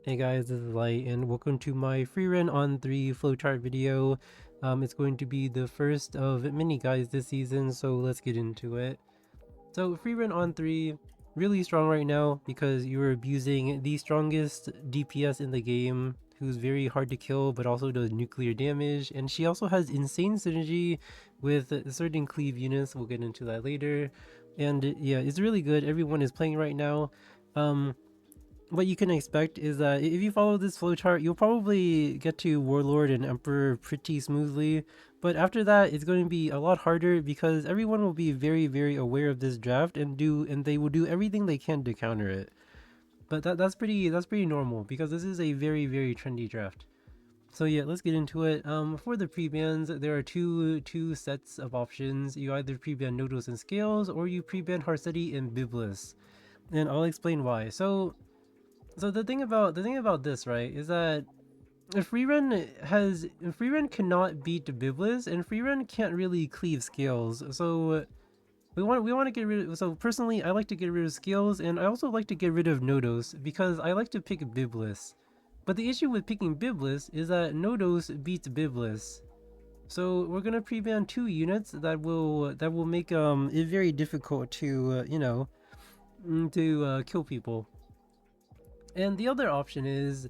Hey guys, this is Light, and welcome to my Frieren on 3 flowchart video. It's going to be the first of many guys this season, so let's get into it. So Frieren on 3, really strong right now because you're abusing the strongest DPS in the game, who's very hard to kill but also does nuclear damage, and she also has insane synergy with certain Cleave units. We'll get into that later. And yeah, it's really good. Everyone is playing right now. What you can expect is that if you follow this flowchart, you'll probably get to Warlord and Emperor pretty smoothly. But after that, it's going to be a lot harder because everyone will be very aware of this draft and they will do everything they can to counter it. But that's pretty normal because this is a very trendy draft. So yeah, let's get into it. For the pre-bans, there are two sets of options. You either pre-ban Nodos and Scales, or you pre-ban Harseti and Biblis. And I'll explain why. So the thing about this, right, is that Frieren cannot beat Biblis, and Frieren can't really cleave Scales. So we want to get rid of. So personally, I like to get rid of Scales, and I also like to get rid of Nodos because I like to pick Biblis. But the issue with picking Biblis is that Nodos beats Biblis. So we're gonna pre-ban two units that will make it very difficult to kill people. And the other option is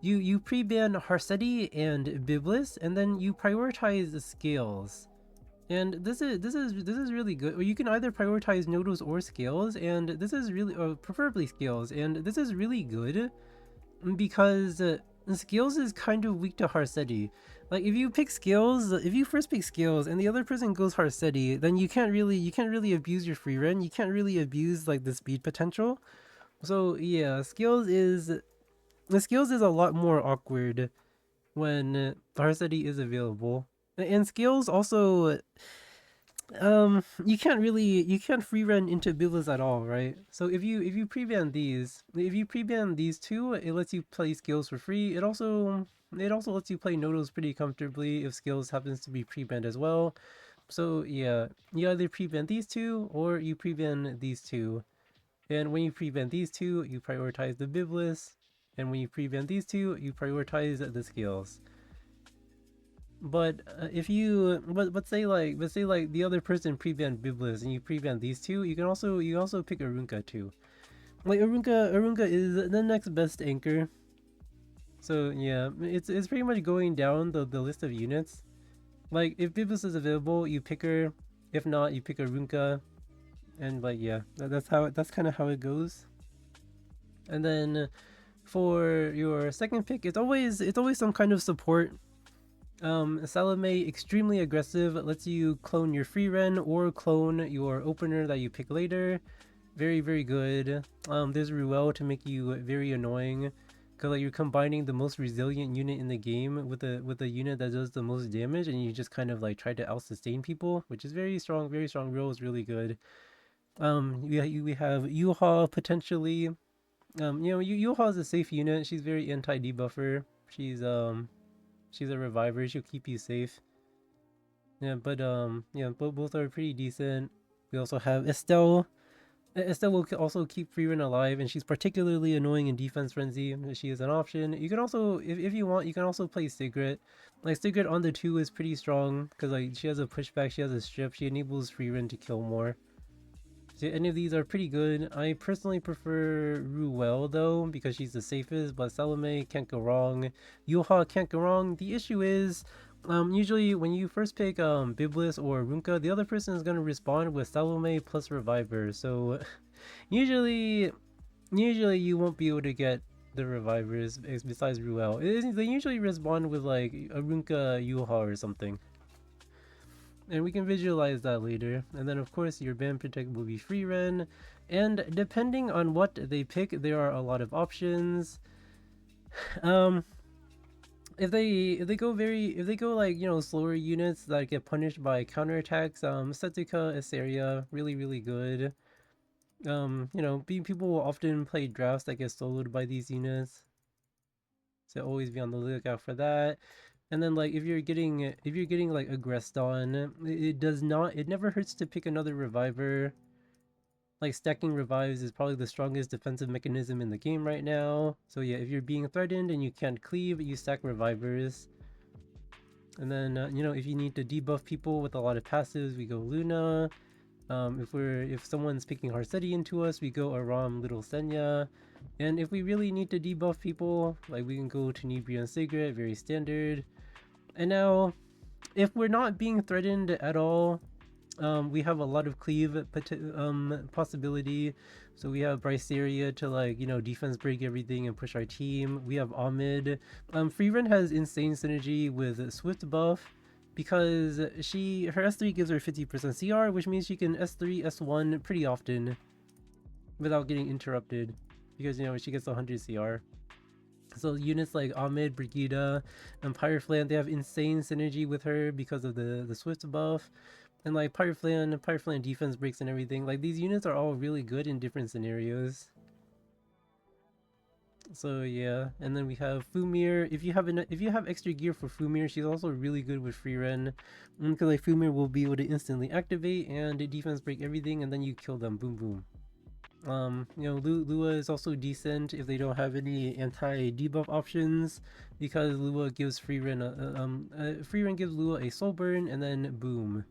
you pre-ban Harseti and Biblis, and then you prioritize the Scales. And this is really good. Or you can either prioritize Nodos or Scales, and this is really, or preferably Scales, and this is really good because Scales is kind of weak to Harseti. Like if you first pick Scales and the other person goes Harseti, then you can't really abuse your free run. You can't really abuse like the speed potential. So yeah, Scales is a lot more awkward when Varsity is available. And Scales also, you can't free run into Biblis at all, right? So if you pre-ban these two, it lets you play Scales for free. It also lets you play Nodos pretty comfortably if Scales happens to be pre-banned as well. So yeah, you either pre-ban these two or you pre-ban these two. And when you pre-ban these two, you prioritize the Biblis. And when you pre-ban these two, you prioritize the Scales. But if you but say like the other person pre-ban Biblis and you pre-ban these two, you can also pick Arunka too. Like Arunka is the next best anchor. So yeah, it's pretty much going down the list of units. Like if Biblis is available, you pick her. If not, you pick Arunka. And like yeah, that's kind of how it goes. And then for your second pick, it's always some kind of support. Salome, extremely aggressive, lets you clone your Frieren or clone your opener that you pick later. Very good. There's Ruel to make you very annoying, cause like you're combining the most resilient unit in the game with a unit that does the most damage, and you just kind of like try to out sustain people, which is very strong. Very strong. Ruel is really good. We have Yuha potentially. Yuha is a safe unit. She's very anti debuffer. She's a reviver. She'll keep you safe. Yeah, but both are pretty decent. We also have Estelle. Estelle will also keep Frieren alive, and she's particularly annoying in Defense Frenzy. She is an option. You can also, if you want, you can also play Sigrid. Like Sigrid on the 2 is pretty strong because like she has a pushback, she has a strip, she enables Frieren to kill more. So any of these are pretty good. I personally prefer Ruel though because she's the safest, but Salome can't go wrong. Yuha can't go wrong. The issue is, usually when you first pick Biblis or Runka, the other person is gonna respond with Salome plus Reviver. So usually you won't be able to get the revivers besides Ruel. They usually respond with like a Runka Yuha or something. And we can visualize that later. And then of course your band protect will be Frieren. And depending on what they pick, there are a lot of options. Um, if they go like slower units that get punished by counterattacks, Setika, Asaria, really good. People will often play drafts that get soloed by these units, so always be on the lookout for that. And then like if you're getting like aggressed on, it never hurts to pick another reviver. Like stacking revives is probably the strongest defensive mechanism in the game right now. So yeah, if you're being threatened and you can't cleave, you stack revivers. And then you know, if you need to debuff people with a lot of passives, we go Luna. If someone's picking Harseti into us, we go Aram, Little Senya. And if we really need to debuff people, like we can go to Nibria and Sigret, very standard. And now, if we're not being threatened at all, we have a lot of cleave possibility. So we have Bryceria to, like, you know, defense break everything and push our team. We have Ahmed. Frieren has insane synergy with Swift buff because her S3 gives her 50% CR, which means she can S3, S1 pretty often without getting interrupted because, you know, she gets 100 CR. So units like Ahmed, Brigida, and Pyreflan, they have insane synergy with her because of the Swift buff. And like Pyreflan defense breaks and everything. Like these units are all really good in different scenarios. So yeah, and then we have Fumir. If you have extra gear for Fumir, she's also really good with Frieren, because like Fumir will be able to instantly activate and defense break everything, and then you kill them. Boom boom. You know, Lua is also decent if they don't have any anti-debuff options, because Lua gives Frieren gives Lua a soul burn, and then boom,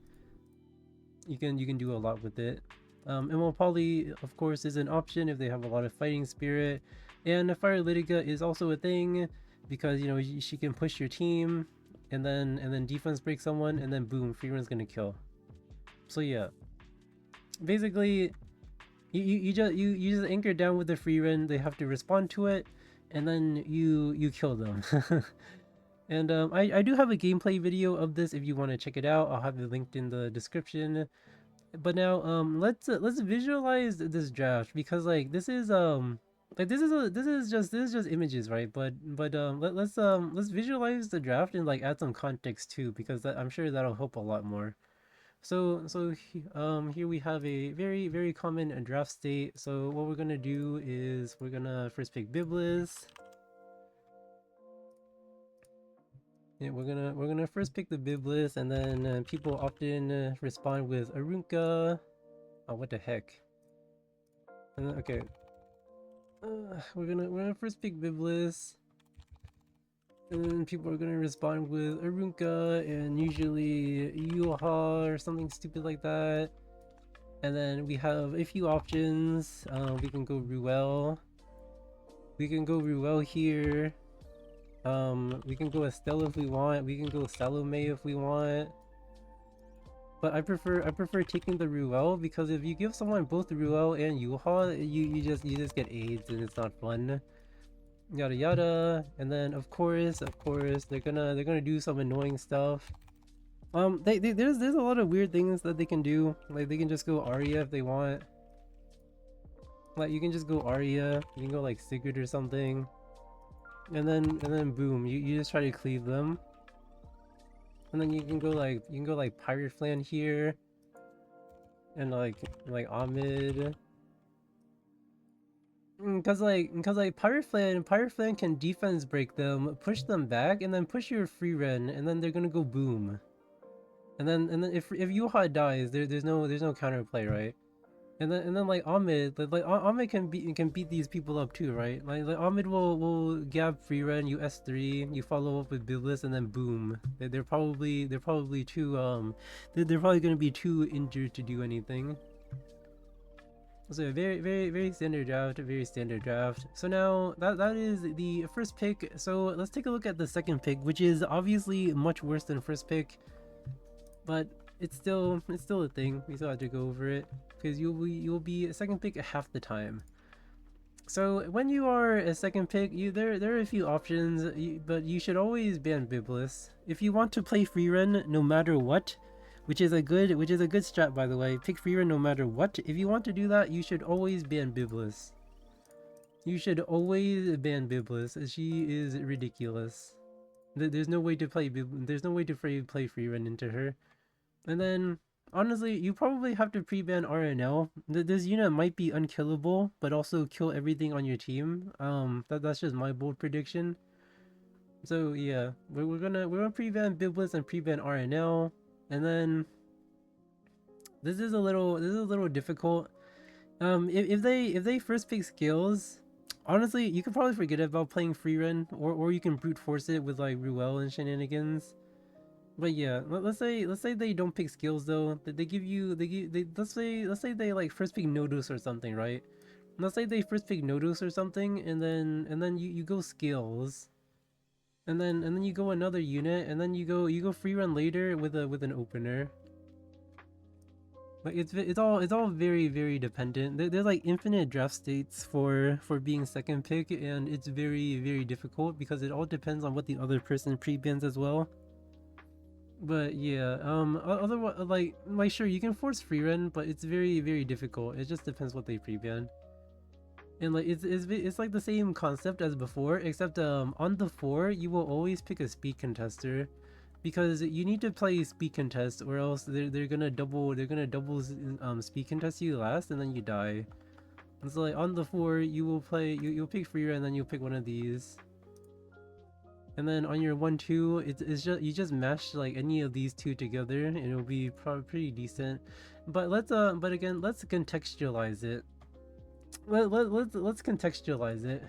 you can do a lot with it. Emerald Poly, of course, is an option if they have a lot of fighting spirit, and Fire Litica is also a thing because, you know, she can push your team, and then defense break someone, and then boom, Friren's gonna kill. So yeah, basically, you just anchor down with the Frieren. They have to respond to it, and then you kill them. And I do have a gameplay video of this if you want to check it out. I'll have it linked in the description. But now let's visualize this draft, because like this is just images, right? But let's visualize the draft and like add some context too, because I'm sure that'll help a lot more. So here we have a very common draft state. So what we're gonna do is we're gonna first pick Biblis. Yeah, we're gonna first pick the Biblis, and then people often respond with Arunka. Oh, what the heck? And then, okay, we're gonna first pick Biblis, and then people are gonna respond with Arunka and usually Yuha or something stupid like that. And then we have a few options. We can go Ruel. We can go Ruel here. We can go Estelle if we want. We can go Salome if we want. But I prefer taking the Ruel, because if you give someone both Ruel and Yuha, you just get AIDS and it's not fun. Yada yada. And then of course they're gonna do some annoying stuff. There's a lot of weird things that they can do. Like they can just go Arya if they want. Like you can just go Arya. You can go like Sigurd or something. And then boom, you just try to cleave them. And then you can go like Pirate Flan here. And like Ahmed. Cause like Pirate Flan can defense break them, push them back, and then push your Frieren, and then they're gonna go boom. And then if Yuha dies, there's no counterplay, right? And then like Ahmed, Ahmed can beat these people up too, right? Like Ahmed will gab Frieren, you S3, you follow up with Biblis, and then boom. They're probably too they're probably gonna be too injured to do anything. So very standard draft, very standard draft. So now that is the first pick. So let's take a look at the second pick, which is obviously much worse than first pick, but it's still a thing. We still have to go over it, because you'll be a second pick half the time. So when you are a second pick, there are a few options, but you should always ban Biblis if you want to play Frieren no matter what, which is a good strat, by the way. Pick Frieren no matter what. If you want to do that, you should always ban Biblis. You should always ban Biblis. She is ridiculous. There's no way to play play Frieren into her. And then honestly, you probably have to pre-ban RNL. This unit might be unkillable, but also kill everything on your team. That's just my bold prediction. So yeah, we're gonna pre-ban Biblis and pre-ban RNL, and then this is a little difficult. If they first pick skills, honestly, you could probably forget about playing Frieren, or you can brute force it with like Ruel and shenanigans. But yeah, let's say they don't pick skills though. They give you they let's say they like first pick Nodus or something, right? Let's say they first pick Nodus or something, and then you go skills, and then you go another unit, and then you go free run later with an opener. Like it's all very dependent. There's like infinite draft states for being second pick, and it's very difficult because it all depends on what the other person pre-bans as well. But yeah, otherwise, like sure you can force free run, but it's very difficult. It just depends what they pre-ban. And like it's like the same concept as before, except on the 4 you will always pick a speed contester, because you need to play speed contest, or else they're gonna double speed contest you last, and then you die. And so like on the 4 you will play you'll pick Freer, and then you'll pick one of these. And then on your 1-2, it's just you just mash like any of these two together, and it'll be probably pretty decent. But but again, let's contextualize it. Let's contextualize it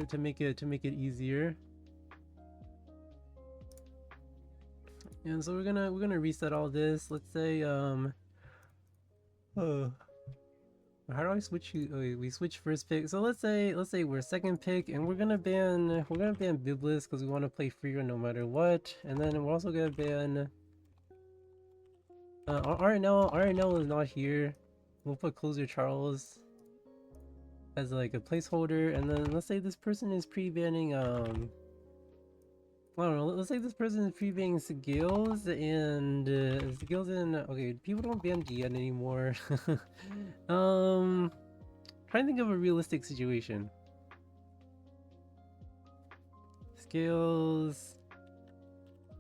to make it easier. And so we're gonna reset all this. Let's say uh, how do I switch you? Oh, wait, we switch first pick. So let's say we're second pick, and we're gonna ban Biblis because we want to play Freer no matter what. And then we're also gonna ban RNL. RNL is not here. We'll put Closer Charles as like a placeholder, and then let's say this person is pre-banning I don't know, let's say this person is pre-banning skills, and skills in okay, people don't ban GN anymore. Trying to think of a realistic situation. Skills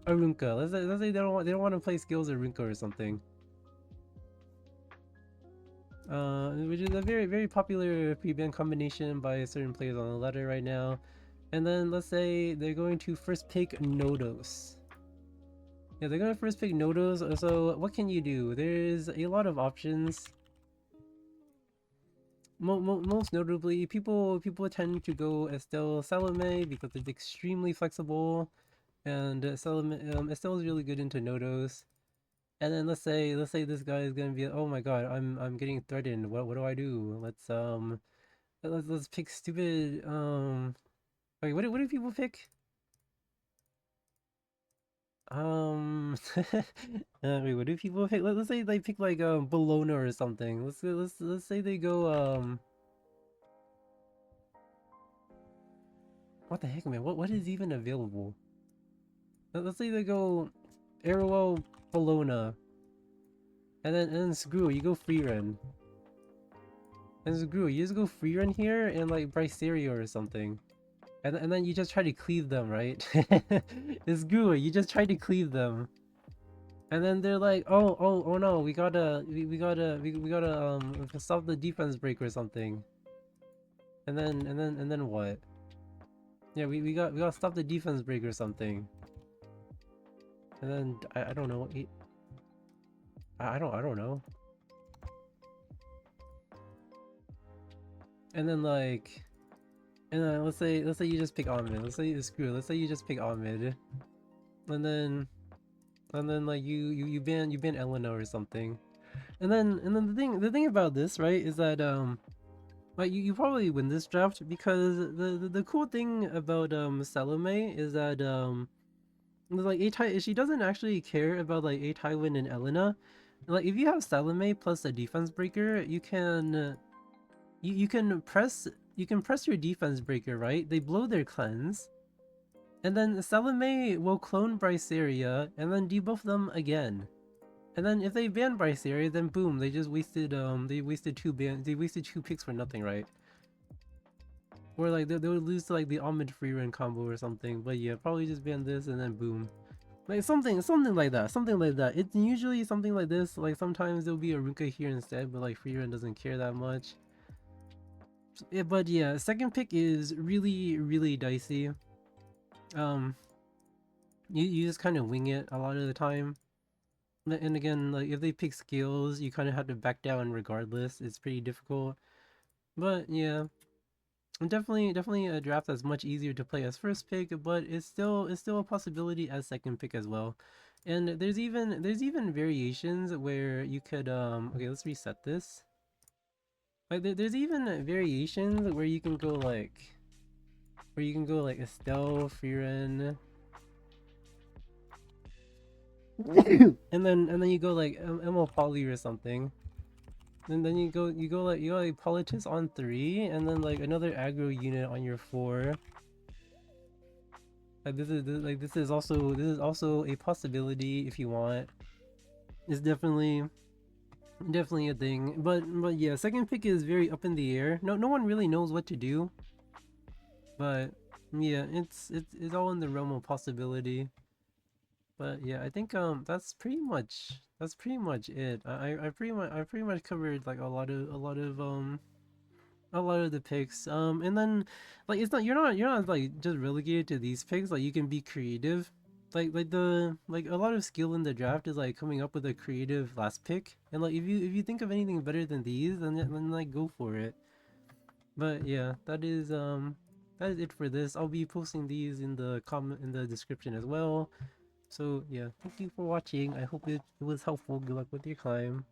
Arunka. Let's say they don't want to play skills Arunka or something. Which is a very popular pre-ban combination by certain players on the ladder right now. And then let's say they're going to first pick Nodos. Yeah, they're going to first pick Nodos. So what can you do? There's a lot of options. Most notably, people tend to go Estelle Salome because it's extremely flexible, and Estelle is really good into Nodos. And then let's say this guy is gonna be, oh my god, I'm getting threatened. What do I do? Let's pick stupid wait, what do people pick? Wait, what do people pick? Let's say they pick like Bologna or something. Let's say they go what the heck, man? What is even available? Let's say they go Arrow Bologna, and then screw you go Frieren. And screw you just go Frieren here and like Bryceria or something. And then you just try to cleave them, right? It's good. You just try to cleave them, and then they're like, oh no, we gotta stop the defense break or something. And then what? Yeah, we gotta stop the defense break or something. And then I don't know. I don't know. And then like. And then let's say you just pick Ahmed. Let's say screw it. Let's say you just pick Ahmed, and then like you ban Elena or something. And then the thing about this, right, is that like you probably win this draft, because the cool thing about Salome is that like she doesn't actually care about like A Tywin and Elena. Like if you have Salome plus a defense breaker, you can you can press your defense breaker, right? They blow their cleanse, and then Salome will clone Bryceria and then debuff them again. And then if they ban Bryceria, then boom, they just wasted they wasted two picks for nothing, right? Or like they would lose to like the Ahmed Frieren combo or something. But yeah, probably just ban this and then boom. Like something like that. Something like that. It's usually something like this. Like sometimes there'll be a Ruka here instead, but like Frieren doesn't care that much. Yeah, but yeah, second pick is really dicey. You just kind of wing it a lot of the time. And again, like if they pick skills, you kind of have to back down regardless. It's pretty difficult. But yeah, definitely a draft that's much easier to play as first pick, but it's still a possibility as second pick as well. And there's even variations where you could okay, let's reset this. Like there's even variations where you can go like Estelle, Frieren, and then you go like Emma Poly or something. And then you go like Politics on 3, and then like another aggro unit on your 4. Like this is also a possibility if you want. It's definitely a thing. But yeah, second pick is very up in the air. No one really knows what to do. But yeah, it's all in the realm of possibility. But yeah, I think that's pretty much it. I pretty much covered like a lot of the picks. And then like it's not you're not like just relegated to these picks. Like you can be creative. Like a lot of skill in the draft is like coming up with a creative last pick. And like if you think of anything better than these, then like go for it. But yeah, that is it for this. I'll be posting these in the comment in the description as well. So yeah, thank you for watching. I hope it was helpful. Good luck with your climb.